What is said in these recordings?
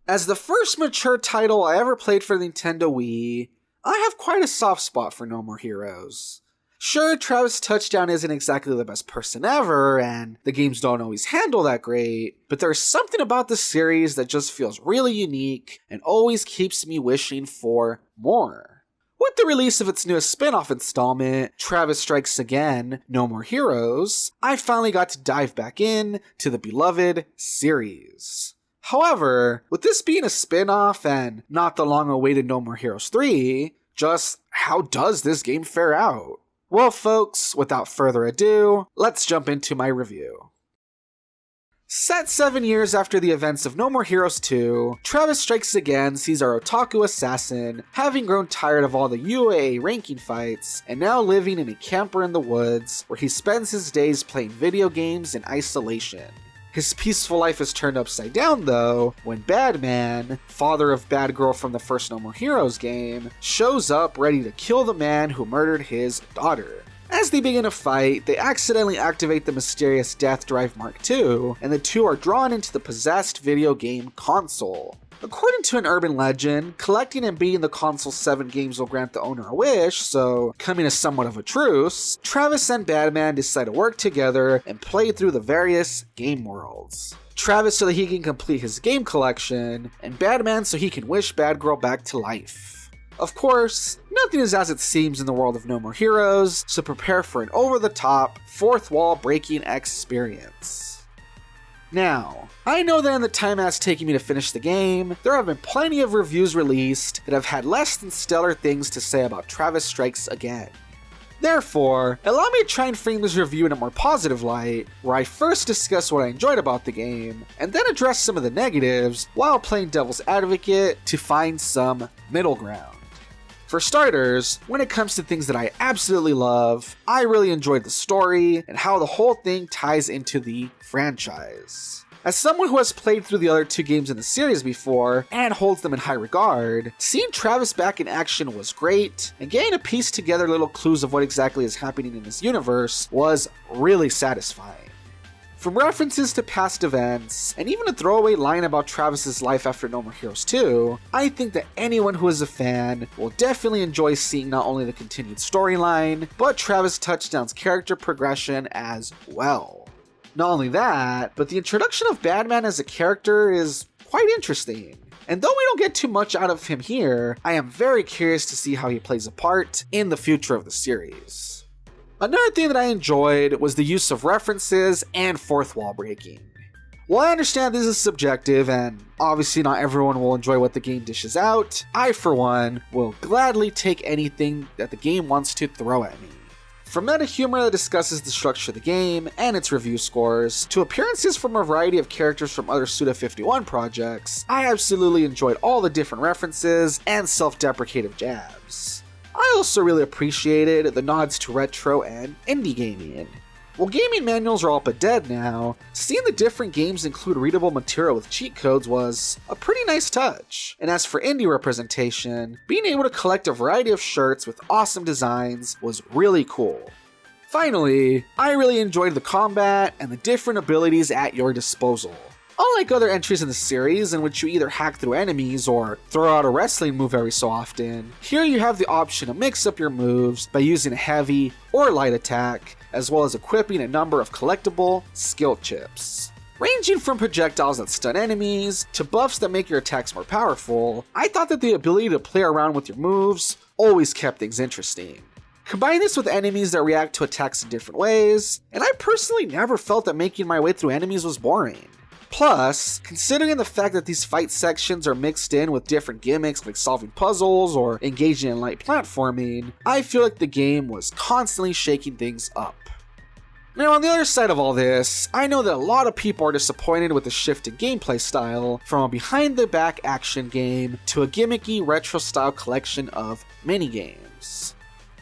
As the first mature title I ever played for the Nintendo Wii, I have quite a soft spot for No More Heroes. Sure, Travis Touchdown isn't exactly the best person ever, and the games don't always handle that great, but there's something about the series that just feels really unique and always keeps me wishing for more. With the release of its newest spin-off installment, Travis Strikes Again, No More Heroes, I finally got to dive back in to the beloved series. However, with this being a spin-off and not the long-awaited No More Heroes 3, just how does this game fare out? Well folks, without further ado, let's jump into my review. Set 7 years after the events of No More Heroes 2, Travis Strikes Again sees our otaku assassin, having grown tired of all the UAA ranking fights, and now living in a camper in the woods where he spends his days playing video games in isolation. His peaceful life is turned upside down though, when Badman, father of Bad Girl from the first No More Heroes game, shows up ready to kill the man who murdered his daughter. As they begin a fight, they accidentally activate the mysterious Death Drive Mark II, and the two are drawn into the possessed video game console. According to an urban legend, collecting and beating the console's 7 games will grant the owner a wish, so coming as somewhat of a truce, Travis and Badman decide to work together and play through the various game worlds. Travis so that he can complete his game collection, and Badman so he can wish Bad Girl back to life. Of course, nothing is as it seems in the world of No More Heroes, so prepare for an over-the-top, fourth-wall breaking experience. Now, I know that in the time it has taken me to finish the game, there have been plenty of reviews released that have had less than stellar things to say about Travis Strikes Again. Therefore, allow me to try and frame this review in a more positive light, where I first discuss what I enjoyed about the game, and then address some of the negatives while playing devil's advocate to find some middle ground. For starters, when it comes to things that I absolutely love, I really enjoyed the story and how the whole thing ties into the franchise. As someone who has played through the other 2 games in the series before and holds them in high regard, seeing Travis back in action was great, and getting to piece together little clues of what exactly is happening in this universe was really satisfying. From references to past events, and even a throwaway line about Travis's life after No More Heroes 2, I think that anyone who is a fan will definitely enjoy seeing not only the continued storyline, but Travis Touchdown's character progression as well. Not only that, but the introduction of Badman as a character is quite interesting. And though we don't get too much out of him here, I am very curious to see how he plays a part in the future of the series. Another thing that I enjoyed was the use of references and fourth wall breaking. While I understand this is subjective and obviously not everyone will enjoy what the game dishes out, I for one will gladly take anything that the game wants to throw at me. From meta humor that discusses the structure of the game and its review scores, to appearances from a variety of characters from other Suda51 projects, I absolutely enjoyed all the different references and self-deprecative jabs. I also really appreciated the nods to retro and indie gaming. While gaming manuals are all but dead now, seeing the different games include readable material with cheat codes was a pretty nice touch. And as for indie representation, being able to collect a variety of shirts with awesome designs was really cool. Finally, I really enjoyed the combat and the different abilities at your disposal. Unlike other entries in the series in which you either hack through enemies or throw out a wrestling move every so often, here you have the option to mix up your moves by using a heavy or light attack, as well as equipping a number of collectible skill chips. Ranging from projectiles that stun enemies to buffs that make your attacks more powerful, I thought that the ability to play around with your moves always kept things interesting. Combine this with enemies that react to attacks in different ways, and I personally never felt that making my way through enemies was boring. Plus, considering the fact that these fight sections are mixed in with different gimmicks like solving puzzles or engaging in light platforming, I feel like the game was constantly shaking things up. Now on the other side of all this, I know that a lot of people are disappointed with the shift in gameplay style from a behind-the-back action game to a gimmicky retro-style collection of minigames.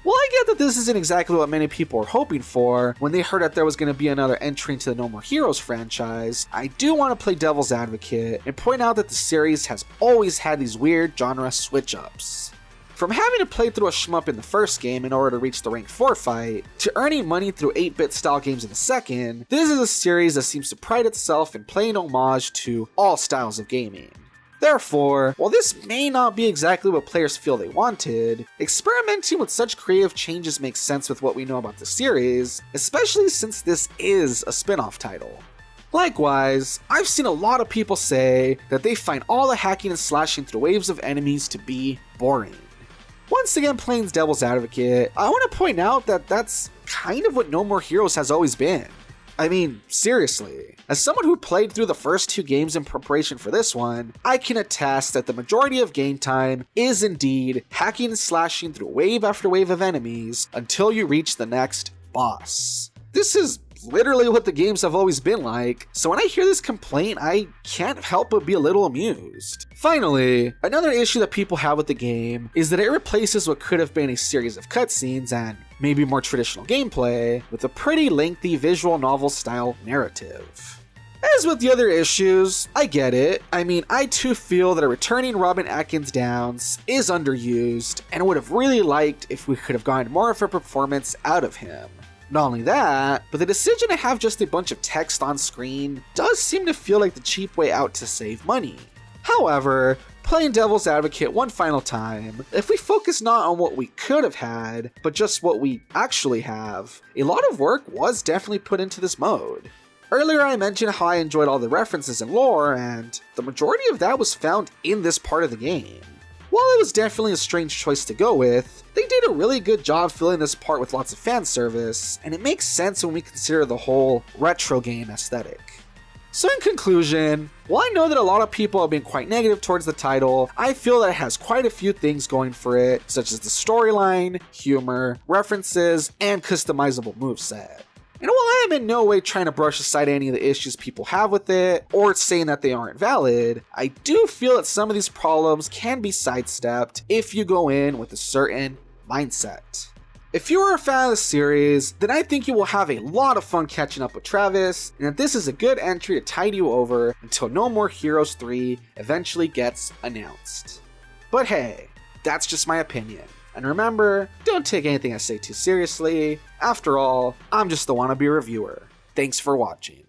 While I get that this isn't exactly what many people were hoping for when they heard that there was going to be another entry into the No More Heroes franchise, I do want to play devil's advocate and point out that the series has always had these weird genre switch-ups. From having to play through a shmup in the first game in order to reach the rank 4 fight, to earning money through 8-bit style games in the second, this is a series that seems to pride itself in playing homage to all styles of gaming. Therefore, while this may not be exactly what players feel they wanted, experimenting with such creative changes makes sense with what we know about the series, especially since this is a spin-off title. Likewise, I've seen a lot of people say that they find all the hacking and slashing through waves of enemies to be boring. Once again, playing devil's advocate, I want to point out that that's kind of what No More Heroes has always been. I mean, seriously. As someone who played through the first 2 games in preparation for this one, I can attest that the majority of game time is indeed hacking and slashing through wave after wave of enemies until you reach the next boss. This is literally what the games have always been like, so when I hear this complaint, I can't help but be a little amused. Finally, another issue that people have with the game is that it replaces what could have been a series of cutscenes and maybe more traditional gameplay with a pretty lengthy visual novel style narrative. As with the other issues, I get it. I mean, I too feel that a returning Robin Atkins Downs is underused and would have really liked if we could have gotten more of a performance out of him. Not only that, but the decision to have just a bunch of text on screen does seem to feel like the cheap way out to save money. However, playing devil's advocate one final time, if we focus not on what we could have had, but just what we actually have, a lot of work was definitely put into this mode. Earlier I mentioned how I enjoyed all the references and lore, and the majority of that was found in this part of the game. While it was definitely a strange choice to go with, they did a really good job filling this part with lots of fan service, and it makes sense when we consider the whole retro game aesthetic. So in conclusion, while I know that a lot of people have been quite negative towards the title, I feel that it has quite a few things going for it, such as the storyline, humor, references, and customizable moveset. And while I am in no way trying to brush aside any of the issues people have with it, or saying that they aren't valid, I do feel that some of these problems can be sidestepped if you go in with a certain mindset. If you are a fan of the series, then I think you will have a lot of fun catching up with Travis, and that this is a good entry to tide you over until No More Heroes 3 eventually gets announced. But hey, that's just my opinion. And remember, don't take anything I say too seriously. After all, I'm just the Wannabe Reviewer. Thanks for watching.